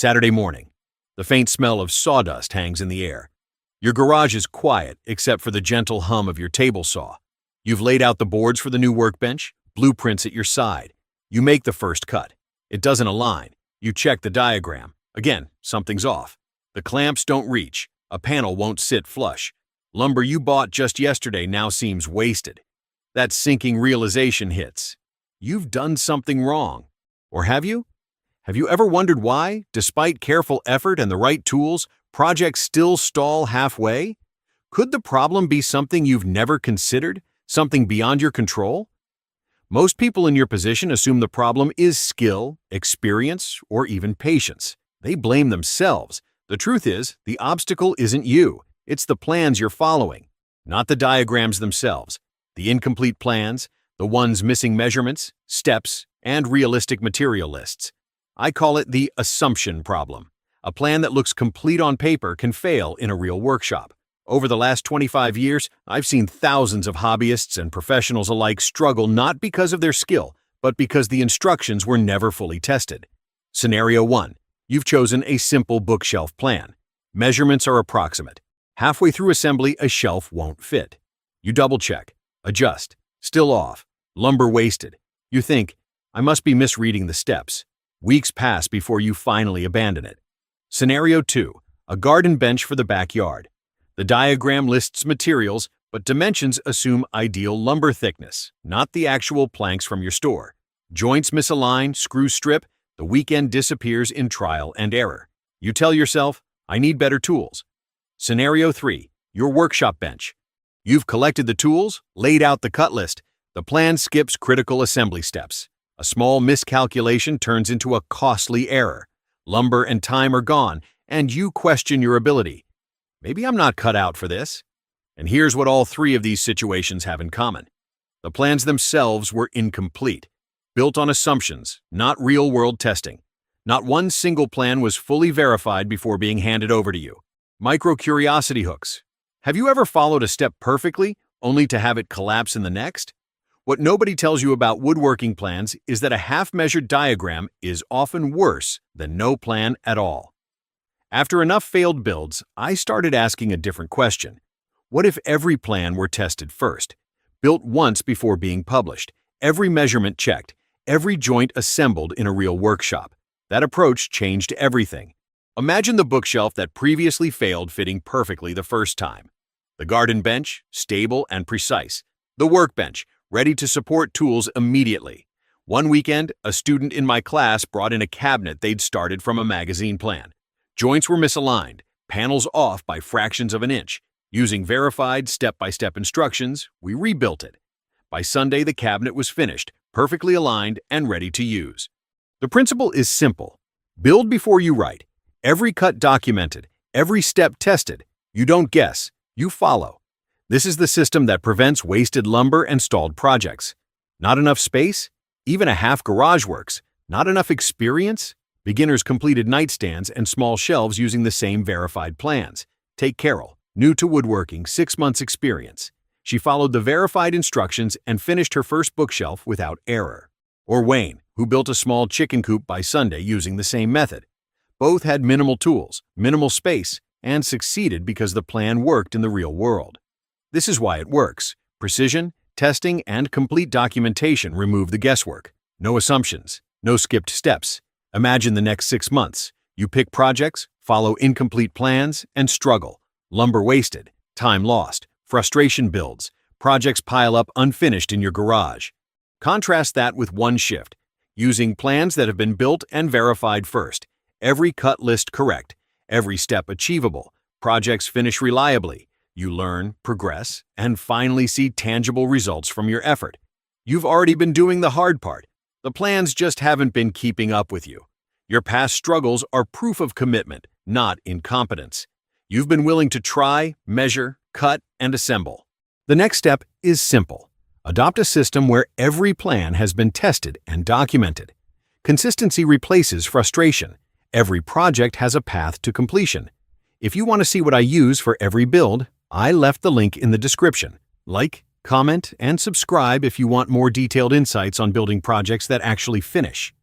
Saturday morning. The faint smell of sawdust hangs in the air. Your garage is quiet except for the gentle hum of your table saw. You've laid out the boards for the new workbench, blueprints at your side. You make the first cut. It doesn't align. You check the diagram. Again, something's off. The clamps don't reach. A panel won't sit flush. Lumber you bought just yesterday now seems wasted. That sinking realization hits. You've done something wrong. Or have you? Have you ever wondered why, despite careful effort and the right tools, projects still stall halfway? Could the problem be something you've never considered, something beyond your control? Most people in your position assume the problem is skill, experience, or even patience. They blame themselves. The truth is, the obstacle isn't you. It's the plans you're following, not the diagrams themselves. The incomplete plans, the ones missing measurements, steps, and realistic material lists. I call it the assumption problem. A plan that looks complete on paper can fail in a real workshop. Over the last 25 years, I've seen thousands of hobbyists and professionals alike struggle not because of their skill, but because the instructions were never fully tested. Scenario 1. You've chosen a simple bookshelf plan. Measurements are approximate. Halfway through assembly, a shelf won't fit. You double-check, adjust, still off, lumber wasted. You think, I must be misreading the steps. Weeks pass before you finally abandon it. Scenario 2. A garden bench for the backyard. The diagram lists materials, but dimensions assume ideal lumber thickness, not the actual planks from your store. Joints misalign, screws strip, the weekend disappears in trial and error. You tell yourself, I need better tools. Scenario 3. Your workshop bench. You've collected the tools, laid out the cut list. The plan skips critical assembly steps. A small miscalculation turns into a costly error. Lumber and time are gone, and you question your ability. Maybe I'm not cut out for this. And here's what all three of these situations have in common. The plans themselves were incomplete, built on assumptions, not real-world testing. Not one single plan was fully verified before being handed over to you. Micro-curiosity hooks. Have you ever followed a step perfectly, only to have it collapse in the next? What nobody tells you about woodworking plans is that a half-measured diagram is often worse than no plan at all. After enough failed builds, I started asking a different question. What if every plan were tested first, built once before being published, every measurement checked, every joint assembled in a real workshop? That approach changed everything. Imagine the bookshelf that previously failed fitting perfectly the first time. The garden bench, stable and precise. The workbench, ready to support tools immediately. One weekend, a student in my class brought in a cabinet they'd started from a magazine plan. Joints were misaligned, panels off by fractions of an inch. Using verified step-by-step instructions, we rebuilt it. By Sunday, the cabinet was finished, perfectly aligned and ready to use. The principle is simple. Build before you write. Every cut documented, every step tested. You don't guess, you follow. This is the system that prevents wasted lumber and stalled projects. Not enough space? Even a half garage works. Not enough experience? Beginners completed nightstands and small shelves using the same verified plans. Take Carol, new to woodworking, 6 months experience. She followed the verified instructions and finished her first bookshelf without error. Or Wayne, who built a small chicken coop by Sunday using the same method. Both had minimal tools, minimal space, and succeeded because the plan worked in the real world. This is why it works. Precision, testing, and complete documentation remove the guesswork. No assumptions, no skipped steps. Imagine the next 6 months. You pick projects, follow incomplete plans, and struggle. Lumber wasted, time lost, frustration builds, projects pile up unfinished in your garage. Contrast that with one shift, using plans that have been built and verified first. Every cut list correct, every step achievable, projects finish reliably. You learn, progress, and finally see tangible results from your effort. You've already been doing the hard part. The plans just haven't been keeping up with you. Your past struggles are proof of commitment, not incompetence. You've been willing to try, measure, cut, and assemble. The next step is simple. Adopt a system where every plan has been tested and documented. Consistency replaces frustration. Every project has a path to completion. If you want to see what I use for every build, I left the link in the description. Like, comment, and subscribe if you want more detailed insights on building projects that actually finish.